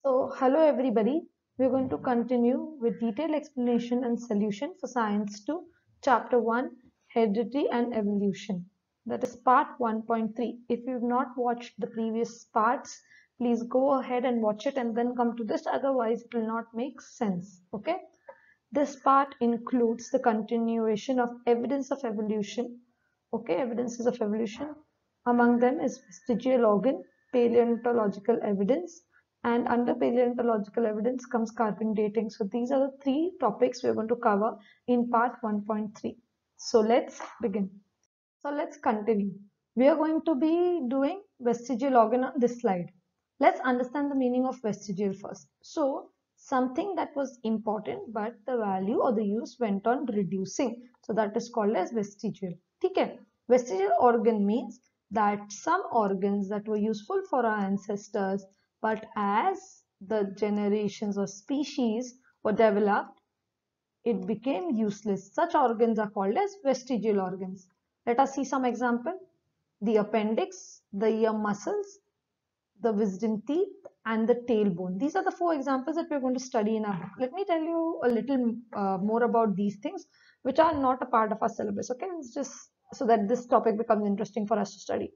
Hello everybody. We're going to continue with detailed explanation and solution for Science 2, Chapter 1, Heredity and Evolution. That is part 1.3. If you've not watched the previous parts, please go ahead and watch it and then come to this. Otherwise, it will not make sense. Okay? This part includes the continuation of evidence of evolution. Okay, evidences of evolution. Among them is vestigial organ, paleontological evidence, and under paleontological evidence comes carbon dating. So these are the three topics we're going to cover in part 1.3. So let's begin. So let's continue. We are going to be doing vestigial organ on this slide. Let's understand the meaning of vestigial first. So something that was important but the value or the use went on reducing. So that is called as vestigial. Okay. Vestigial organ means that some organs that were useful for our ancestors, but as the generations or species were developed, it became useless. Such organs are called as vestigial organs. Let us see some example. The appendix, the ear muscles, the wisdom teeth, and the tailbone. These are the four examples that we're going to study in our book. Let me tell you a little more about these things, which are not a part of our syllabus. Okay, it's just so that this topic becomes interesting for us to study.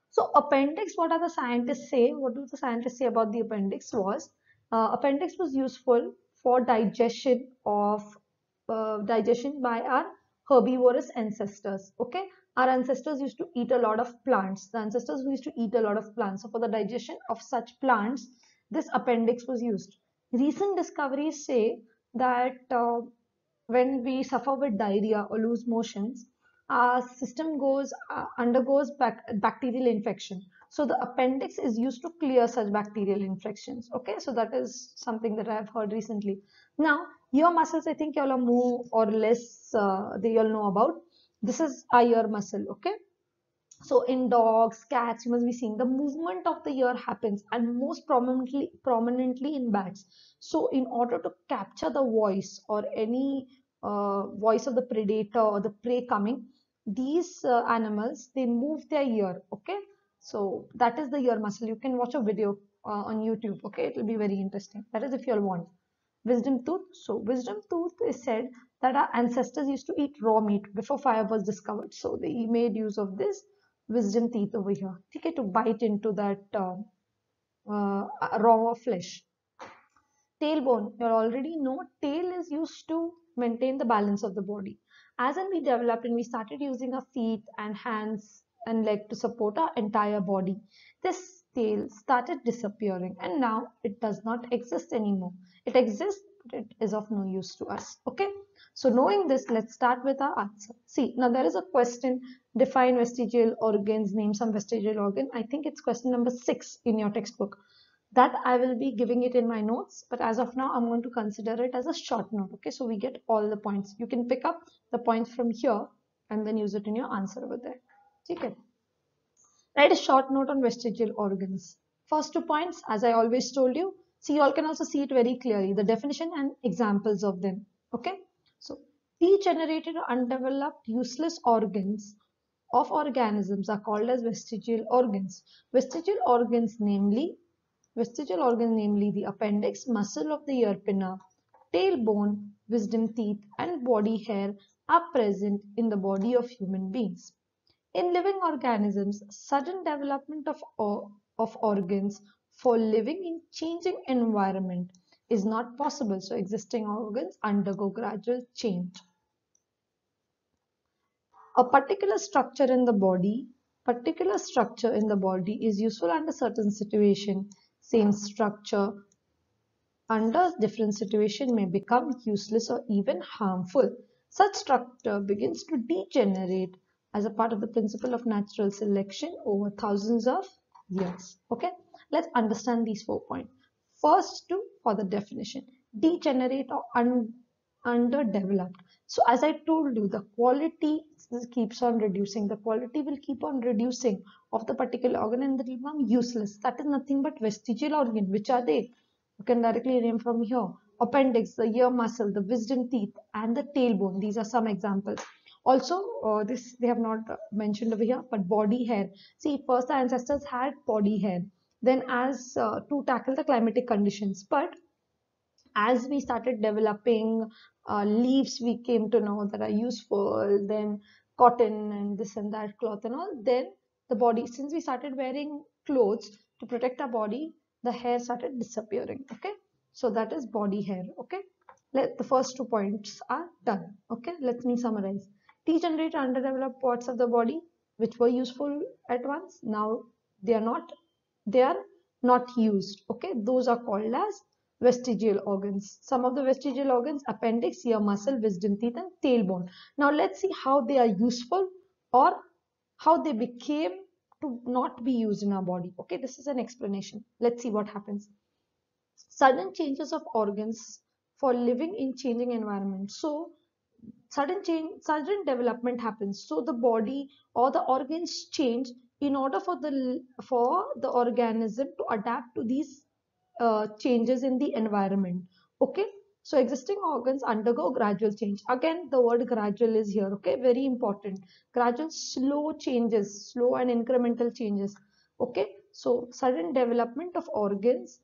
So appendix, what are the scientists say? What do the scientists say about the appendix was, appendix was useful for digestion by our herbivorous ancestors. Okay, our ancestors used to eat a lot of plants. The ancestors who used to eat a lot of plants. So for the digestion of such plants, this appendix was used. Recent discoveries say that when we suffer with diarrhea or lose motions, our system undergoes bacterial infection. So the appendix is used to clear such bacterial infections. Okay, so that is something that I have heard recently. Now, ear muscles, I think you all are more or less they all know about. This is our ear muscle. Okay, so in dogs, cats, you must be seeing the movement of the ear happens, and most prominently in bats. So in order to capture the voice or any voice of the predator or the prey coming, these animals, they move their ear. Okay, so that is the ear muscle. You can watch a video on YouTube. Okay, it will be very interesting. That is if you all want. Wisdom tooth. So wisdom tooth is said that our ancestors used to eat raw meat before fire was discovered. So they made use of this wisdom teeth over here. Okay, to bite into that raw flesh. Tailbone. You already know tail is used to maintain the balance of the body. As we developed and we started using our feet and hands and leg to support our entire body, this tail started disappearing and now it does not exist anymore. It exists, but it is of no use to us. Okay. So knowing this, let's start with our answer. See, now there is a question, define vestigial organs, name some vestigial organ. I think it's question number 6 in your textbook. That I will be giving it in my notes, but as of now, I'm going to consider it as a short note. Okay, so we get all the points. You can pick up the points from here and then use it in your answer over there. Okay. Write a short note on vestigial organs. First 2 points, as I always told you, see, you all can also see it very clearly, the definition and examples of them. Okay, so degenerated or undeveloped useless organs of organisms are called as vestigial organs. Vestigial organs, namely the appendix, muscle of the ear pinna, tailbone, wisdom teeth, and body hair, are present in the body of human beings. In living organisms, sudden development of organs for living in changing environment is not possible. So existing organs undergo gradual change. A particular structure in the body is useful under certain situation. Same structure under different situation may become useless or even harmful. Such structure begins to degenerate as a part of the principle of natural selection over thousands of years. Okay, let's understand these 4 points. First, for the definition, degenerate or underdeveloped. So as I told you, the quality keeps on reducing. The quality will keep on reducing of the particular organ and it will become useless. That is nothing but vestigial organ. Which are they? You can directly name from here. Appendix, the ear muscle, the wisdom teeth, and the tailbone. These are some examples. Also, this they have not mentioned over here, but body hair. See, first the ancestors had body hair. then as to tackle the climatic conditions. But as we started developing leaves, we came to know that are useful, then cotton and this and that cloth and all. Then the body, since we started wearing clothes to protect our body, the hair started disappearing. Okay, so that is body hair. Okay, let the first 2 points are done. Okay, let me summarize. Degenerate underdeveloped parts of the body which were useful at once, now they are not, they are not used. Okay, those are called as vestigial organs. Some of the vestigial organs: appendix, ear muscle, wisdom teeth, and tailbone. Now let's see how they are useful or how they became to not be used in our body. Okay, this is an explanation. Let's see what happens. Sudden changes of organs for living in changing environment. So sudden change, sudden development happens, so the body or the organs change in order for the organism to adapt to these changes in the environment. Okay, so existing organs undergo gradual change. Again, the word gradual is here. Okay, very important. Gradual, slow changes, slow and incremental changes. Okay, so sudden development of organs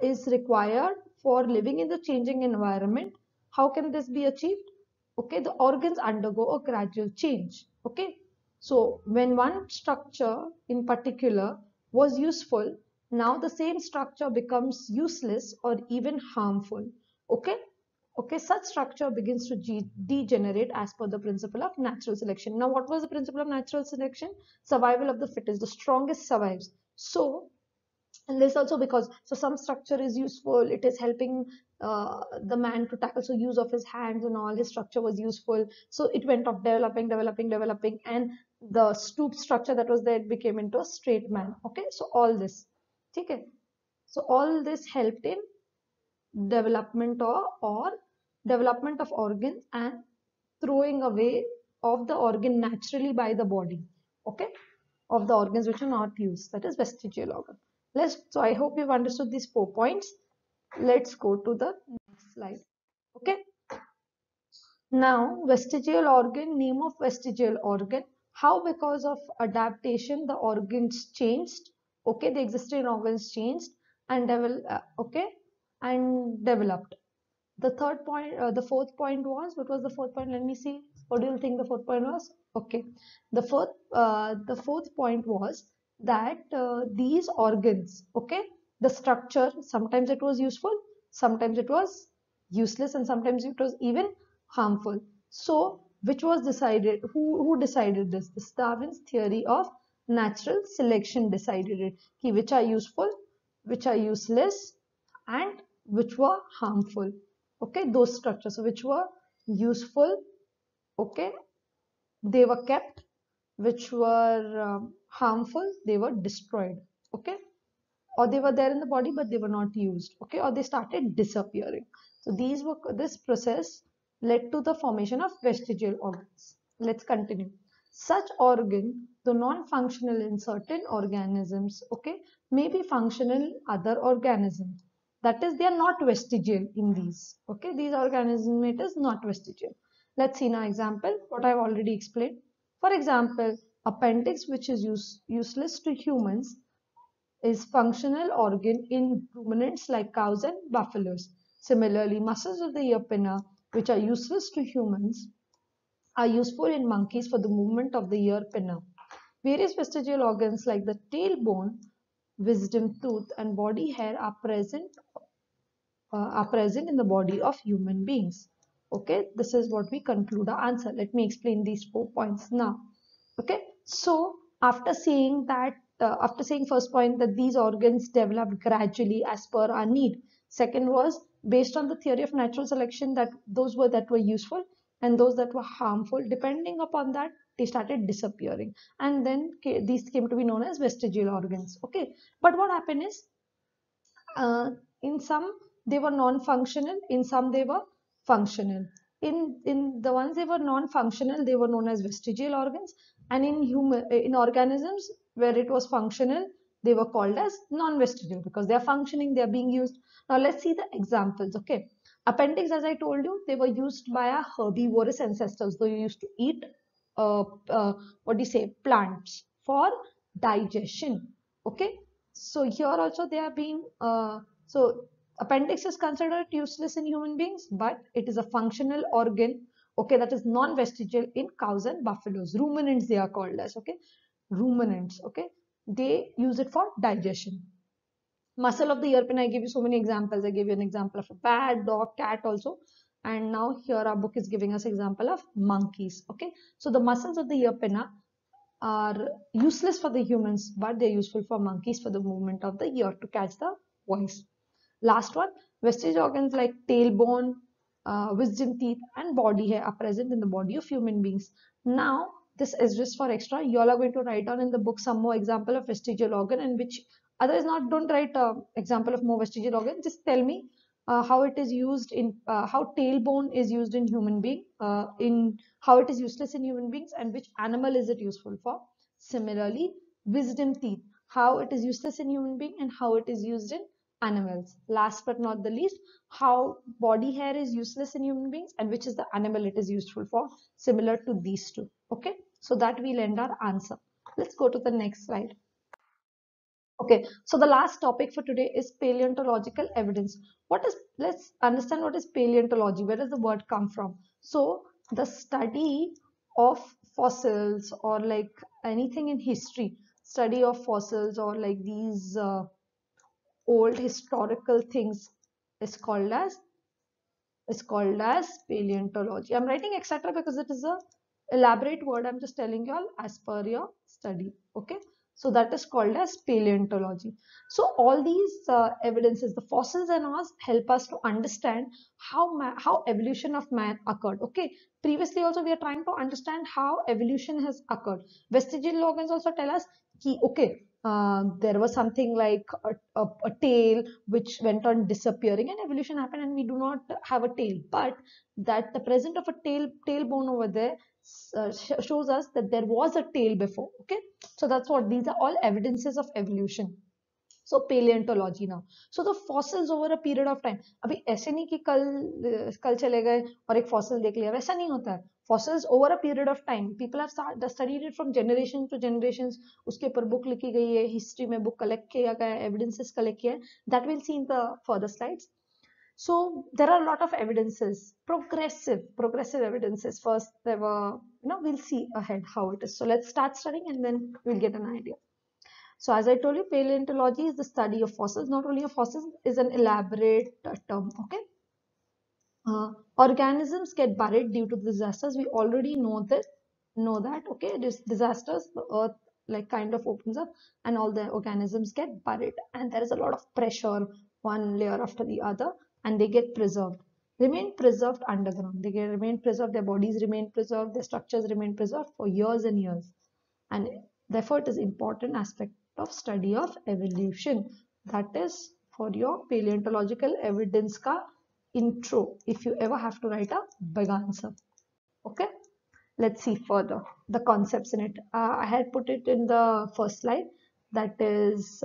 is required for living in the changing environment. How can this be achieved? Okay, the organs undergo a gradual change. Okay, so when one structure in particular was useful, now the same structure becomes useless or even harmful. Okay, okay, such structure begins to degenerate as per the principle of natural selection. Now what was the principle of natural selection? Survival of the fittest, the strongest survives. So, and this also because, so some structure is useful, it is helping the man to tackle, so use of his hands and all, his structure was useful, so it went off developing, and the stoop structure that was there, it became into a straight man. Okay, so all this, okay, so all this helped in development or development of organs and throwing away of the organ naturally by the body. Okay, of the organs which are not used, that is vestigial organ. So I hope you've understood these 4 points. Let's go to the next slide. Okay, now vestigial organ, name of vestigial organ, how because of adaptation the organs changed. Okay, the existing organs changed and okay, and developed. The third point, the fourth point was, what was the fourth point? Let me see. What do you think the fourth point was? Okay, the fourth point was that these organs, okay, the structure, sometimes it was useful, sometimes it was useless, and sometimes it was even harmful. So, which was decided? Who decided this? This Darwin's theory of natural selection decided it. Ki which are useful, which are useless, and which were harmful. Okay, those structures which were useful, okay, they were kept, which were harmful, they were destroyed. Okay, or they were there in the body but they were not used. Okay, or they started disappearing. So this process led to the formation of vestigial organs. Let's continue. Such organ, though non-functional in certain organisms, okay, may be functional in other organisms. That is, they are not vestigial in these. Okay, these organisms, it is not vestigial. Let's see now example, what I've already explained. For example, appendix, which is useless to humans, is functional organ in ruminants like cows and buffaloes. Similarly, muscles of the ear pinna, which are useless to humans, are useful in monkeys for the movement of the ear pinna. Various vestigial organs like the tailbone, wisdom tooth, and body hair are present in the body of human beings. Okay, this is what we conclude our answer. Let me explain these 4 points now. Okay, so after saying first point that these organs develop gradually as per our need. Second was based on the theory of natural selection, that those that were useful and those that were harmful, depending upon that they started disappearing, and then these came to be known as vestigial organs. Okay, but what happened is, in some they were non-functional, in some they were functional. In the ones they were non-functional, they were known as vestigial organs, and in organisms where it was functional, they were called as non-vestigial because they are functioning, they are being used. Now let's see the examples. Okay, appendix, as I told you, they were used by our herbivorous ancestors. They used to eat what do you say, plants for digestion. Okay, So here also they are being so appendix is considered useless in human beings, but it is a functional organ, okay, that is non-vestigial in cows and buffaloes. Ruminants they are called as, okay, ruminants, okay, they use it for digestion. Muscle of the earpin, I give you so many examples. I gave you an example of a bat, dog, cat also, and now here our book is giving us example of monkeys, okay. So the muscles of the earpina are useless for the humans, but they're useful for monkeys for the movement of the ear to catch the voice. Last one, vestige organs like tailbone, wisdom teeth, and body hair are present in the body of human beings. Now, this is just for extra. You all are going to write down in the book some more example of vestigial organ, and which otherwise not don't write example of more vestigial organ. Just tell me how it is used in how tailbone is used in human being, in how it is useless in human beings, and which animal is it useful for. Similarly, wisdom teeth, how it is useless in human being and how it is used in animals. Last but not the least, how body hair is useless in human beings and which is the animal it is useful for, similar to these two. Okay, so that we'll end our answer. Let's go to the next slide. Okay, so the last topic for today is paleontological evidence. What is, let's understand what is paleontology. Where does the word come from? So the study of fossils, or like anything in history, study of fossils or like these old historical things is called as paleontology. I'm writing etc because it is a elaborate word. I'm just telling you all as per your study. Okay, so that is called as paleontology. So all these evidences, the fossils and all, help us to understand how evolution of man occurred. Okay, previously also we are trying to understand how evolution has occurred. Vestigial organs also tell us ki, okay, there was something like a tail which went on disappearing and evolution happened and we do not have a tail, but that the presence of a tailbone over there shows us that there was a tail before. Okay, so that's what these are all evidences of evolution. So paleontology now. So the fossils over a period of time. अभी ऐसे नहीं कि कल चले गए और एक fossil देख लिया, वैसा नहीं होता है. Fossils over a period of time. People have studied it from generation to generations. उसके ऊपर book लिखी गई है, history में book collect किया गया है, evidences collect किया है. That we'll see in the further slides. So there are a lot of evidences, progressive evidences. First there were, we'll see ahead how it is. So let's start studying and then we'll get an idea. So as I told you, paleontology is the study of fossils. Not only of fossils, is an elaborate term. Okay. Organisms get buried due to disasters. We already know that. Okay, disasters, the earth like kind of opens up and all the organisms get buried, and there is a lot of pressure, one layer after the other, and they get preserved. Remain preserved underground. They remain preserved. Their bodies remain preserved. Their structures remain preserved for years and years, and therefore it is important aspect of study of evolution. That is for your paleontological evidence ka intro, if you ever have to write a big answer. Okay, let's see further the concepts in it. I had put it in the first slide, that is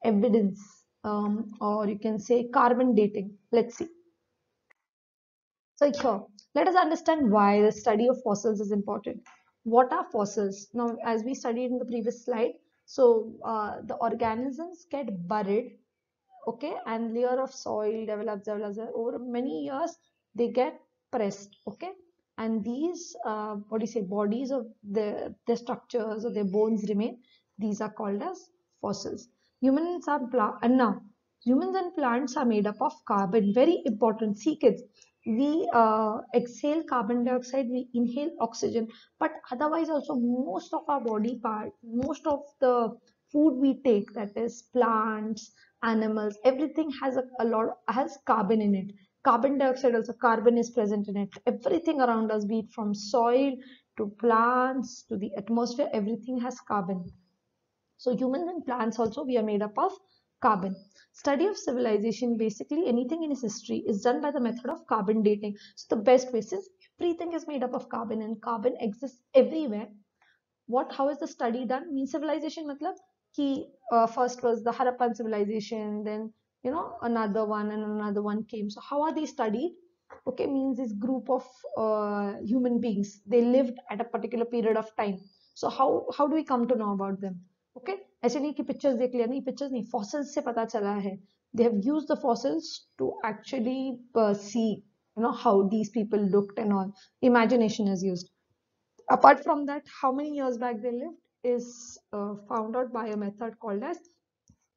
evidence, or you can say carbon dating. Let's see. So here, let us understand why the study of fossils is important. What are fossils? Now, as we studied in the previous slide, so the organisms get buried, okay, and layer of soil develops over many years. They get pressed, okay, and these what do you say, bodies of their structures or their bones remain. These are called as fossils. Humans are now humans and plants are made up of carbon. Very important. See kids, we exhale carbon dioxide, we inhale oxygen, but otherwise also most of our body part, most of the food we take, that is plants, animals, everything has a lot, has carbon in it. Carbon dioxide also, carbon is present in it. Everything around us, be it from soil to plants to the atmosphere, everything has carbon. So humans and plants also, we are made up of carbon. Study of civilization, basically anything in its history is done by the method of carbon dating. So the best way, since everything is made up of carbon and carbon exists everywhere, how is the study done? Means civilization matlab ki first was the Harappan civilization, then another one and another one came. So how are they studied? Okay, means this group of human beings, they lived at a particular period of time. So how do we come to know about them? Okay ऐसे नहीं कि pictures देख लिया, नहीं pictures नहीं, fossils से पता चला है. They have used the fossils to actually see how these people looked and all. Imagination is used. Apart from that, how many years back they lived is found out by a method called as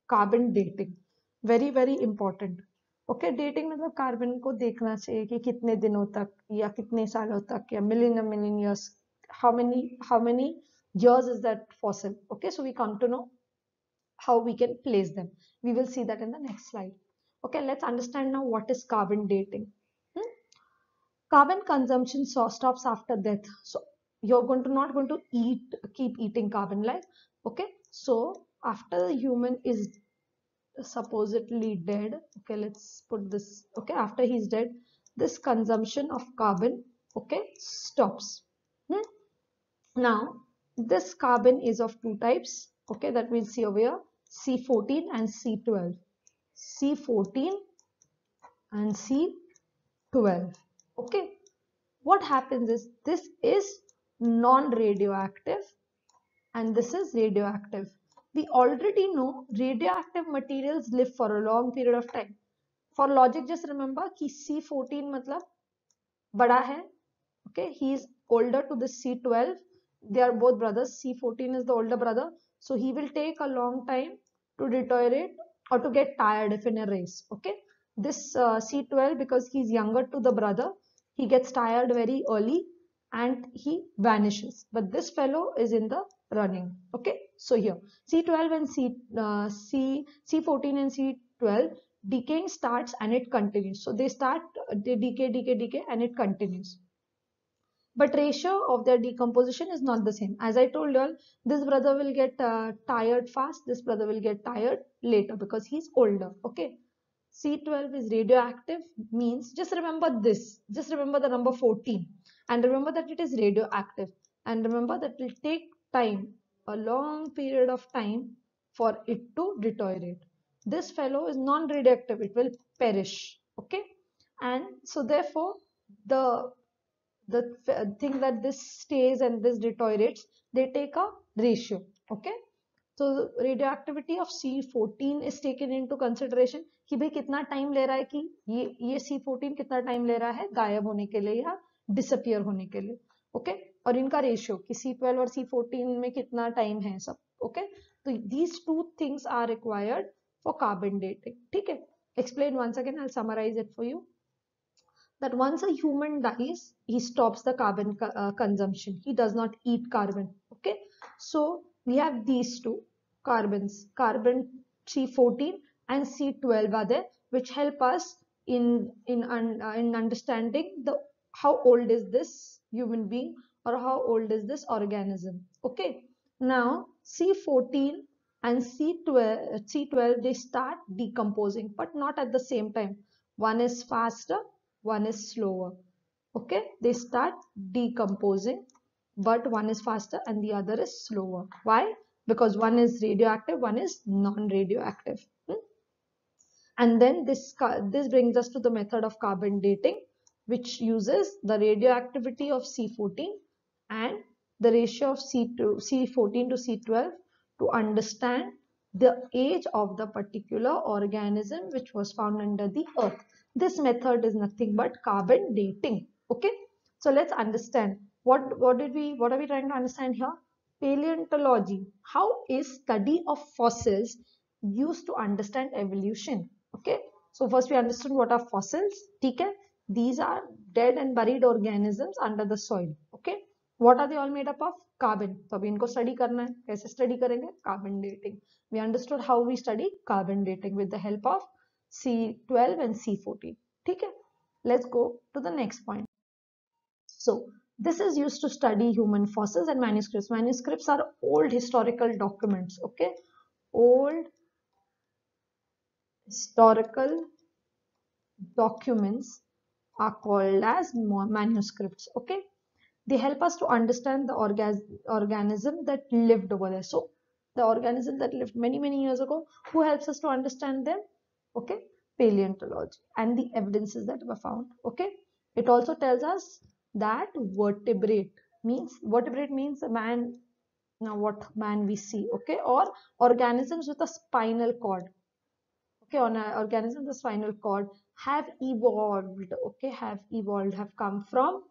carbon dating. Very very important. Okay dating मतलब carbon को देखना चाहिए कि कितने दिनों तक या कितने सालों तक या million years, how many years is that fossil. Okay, so we come to know how we can place them. We will see that in the next slide. Okay, let's understand now what is carbon dating. Hmm? Carbon consumption stops after death. So you're going to not going to keep eating carbon, like, okay, so after the human is supposedly dead, okay, let's put this, okay, after he's dead, this consumption of carbon, okay, stops. Hmm? Now this carbon is of two types, okay, that we'll see over here, C14 and C12. C14 and C12. Okay, what happens is this is non-radioactive and this is radioactive. We already know radioactive materials live for a long period of time. For logic, just remember कि C14 मतलब बड़ा है, okay, he is older to this C12. They are both brothers. C14 is the older brother, so he will take a long time to deteriorate or to get tired if in a race. Okay, this C12, because he is younger to the brother, he gets tired very early and he vanishes. But this fellow is in the running. Okay, so here C12 and C14 and C12 decaying starts and it continues. So they start, they decay and it continues. But ratio of their decomposition is not the same. As I told you all, this brother will get tired fast, this brother will get tired later because he's older. Okay, C12 is radioactive, means just remember this, just remember the number 14 and remember that it is radioactive, and remember that it will take time, a long period of time for it to deteriorate. This fellow is non-radioactive, it will perish. Okay, and so therefore the thing that this stays and this deteriorates, they take a ratio. Okay, so radioactivity of C14 is taken into consideration कि भाई कितना time ले रहा है कि ये C14 कितना time ले रहा है गायब होने के लिए या डिसअपियर होने के लिए. ओके, और इनका रेशियो कि C12 और C14 में कितना टाइम है सब. ओके, तो these two things are required for carbon dating. ठीक है, explain once again, I'll summarize it for you. That once a human dies, he stops the carbon consumption. He does not eat carbon. Okay, so we have these two carbons, carbon C14 and C12 are there, which help us in understanding the how old is this human being or how old is this organism. Okay, now C14 and C12 they start decomposing, but not at the same time. One is faster, one is slower. Okay, they start decomposing, but one is faster and the other is slower. Why? Because one is radioactive, one is non-radioactive. And then this brings us to the method of carbon dating, which uses the radioactivity of C14 and the ratio of C14 to C12 to understand the age of the particular organism which was found under the earth. This method is nothing but carbon dating. Okay, so let's understand what are we trying to understand here. Paleontology, how is study of fossils used to understand evolution. Okay, so first we understood what are fossils. Okay, these are dead and buried organisms under the soil. Okay, what are they all made up of? Carbon. तो अभी इनको study करना है. कैसे study करेंगे? Carbon dating. We understood how we study carbon dating with the help of C12 and C14. Okay, let's go to the next point. So this is used to study human fossils and manuscripts. Manuscripts are old historical documents. Okay, old historical documents are called as manuscripts. Okay, they help us to understand the organism that lived over there. So the organism that lived many years ago, who helps us to understand them? Okay, paleontology and the evidences that were found. Okay, it also tells us that vertebrate means a man now what man we see, okay, or organisms with a spinal cord, okay, on organisms with a spinal cord have evolved, okay, have come from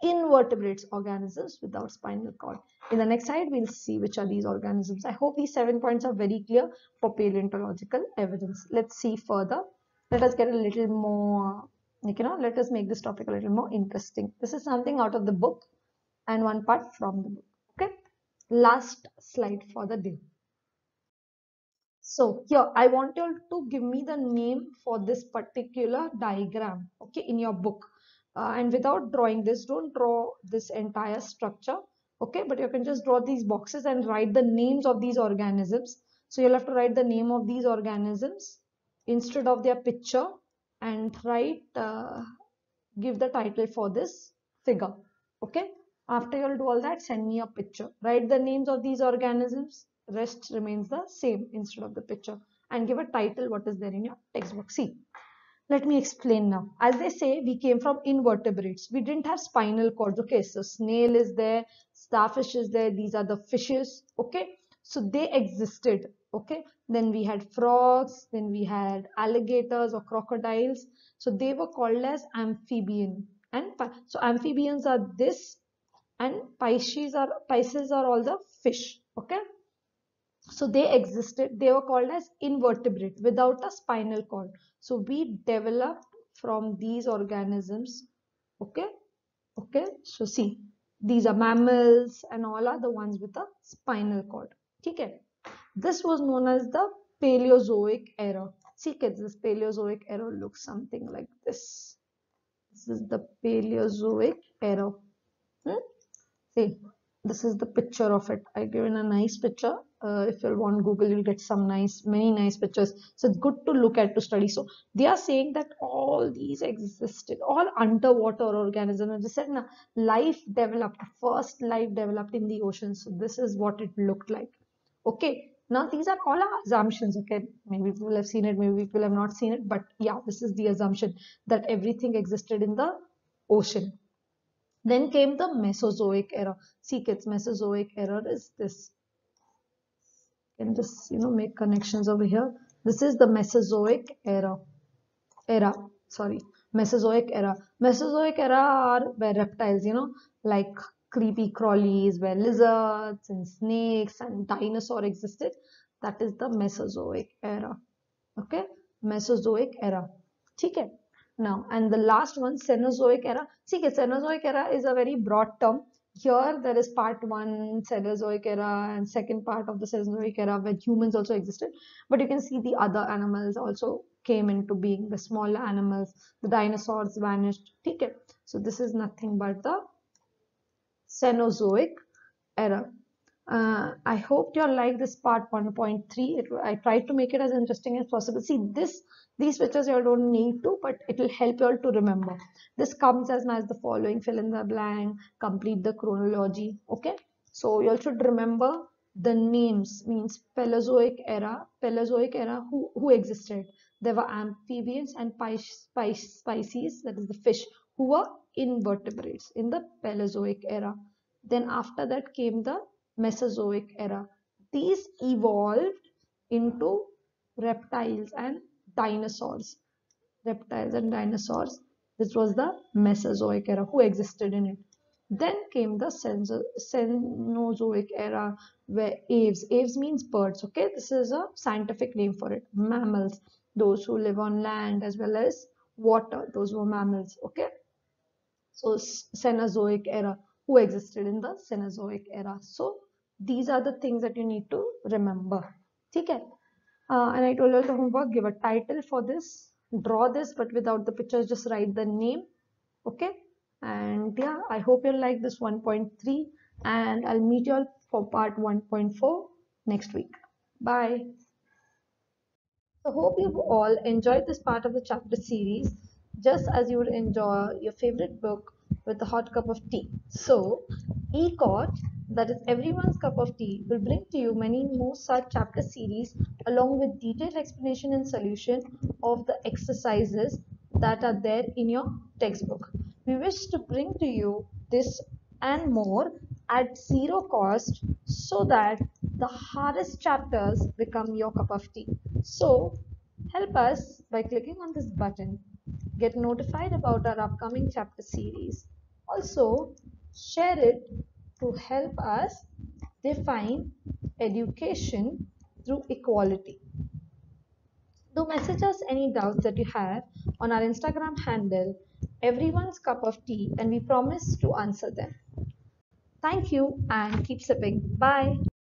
invertebrates, organisms without spinal cord. In the next slide we'll see which are these organisms. I hope these 7 points are very clear for paleontological evidence. Let's see further. Let us get a little more, let us make this topic a little more interesting. This is something out of the book and one part from the book, okay. Last slide for the day. So here I want you to give me the name for this particular diagram, okay, in your book. And without drawing this, don't draw this entire structure, okay, but you can just draw these boxes and write the names of these organisms. So you'll have to write the name of these organisms instead of their picture, and write, give the title for this figure, okay. After you'll do all that, send me a picture, write the names of these organisms, rest remains the same instead of the picture, and give a title what is there in your textbook. See, let me explain now. As they say, we came from invertebrates, we didn't have spinal cords, okay. So snail is there, starfish is there, these are the fishes, okay. So they existed, okay. Then we had frogs, then we had alligators or crocodiles, so they were called as amphibian. And so amphibians are this, and pisces are all the fish, okay. So they existed, they were called as invertebrate without a spinal cord. So we developed from these organisms, okay. Okay, so see, these are mammals and all are the ones with a spinal cord, okay. This was known as the Paleozoic era. See kids, this Paleozoic era looks something like this. This is the Paleozoic era. See, this is the picture of it. I given a nice picture. If you want Google, you'll get some many nice pictures. So it's good to look at to study. So they are saying that all these existed, all underwater organisms. They said, now, life developed. First life developed in the ocean. So this is what it looked like. Okay. Now these are all our assumptions. Okay. Maybe people have seen it, maybe people have not seen it, but yeah, this is the assumption that everything existed in the ocean. Then came the Mesozoic era. See kids, Mesozoic era is this. Can just make connections over here. This is the Mesozoic era. Mesozoic era. Mesozoic era are where reptiles, like creepy crawlies, where lizards and snakes and dinosaur existed. That is the Mesozoic era. Okay, Mesozoic era. Okay. Now, and the last one, Cenozoic era. See, Cenozoic era is a very broad term. Here, there is part one, Cenozoic era, and second part of the Cenozoic era where humans also existed. But you can see the other animals also came into being, the smaller animals, the dinosaurs vanished. Okay. So, this is nothing but the Cenozoic era. I hope you all like this part 1.3. I tried to make it as interesting as possible. See, these pictures you all don't need to, but it will help you all to remember. This comes as the following: fill in the blank, complete the chronology. Okay, so you all should remember the names. Means Paleozoic era. Paleozoic era, who existed? There were amphibians and pisces, that is the fish, who were invertebrates in the Paleozoic era. Then after that came the Mesozoic era. These evolved into reptiles and dinosaurs. Reptiles and dinosaurs. This was the Mesozoic era, who existed in it. Then came the Cenozoic era, where aves. Aves means birds. Okay, this is a scientific name for it. Mammals, those who live on land as well as water. Those were mammals. Okay, so Cenozoic era, who existed in the Cenozoic era. So these are the things that you need to remember. Okay. And I told you the homework, give a title for this, draw this, but without the pictures, just write the name. Okay. And yeah, I hope you'll like this 1.3, and I'll meet you all for part 1.4 next week. Bye. So hope you've all enjoyed this part of the chapter series, just as you would enjoy your favorite book with a hot cup of tea. So ECOT, that is everyone's cup of tea, will bring to you many more such chapter series along with detailed explanation and solution of the exercises that are there in your textbook. We wish to bring to you this and more at zero cost so that the hardest chapters become your cup of tea. So help us by clicking on this button. Get notified about our upcoming chapter series. Also, share it to help us define education through equality. Do message us any doubts that you have on our Instagram handle, Everyone's Cup of Tea, and we promise to answer them. Thank you and keep sipping. Bye.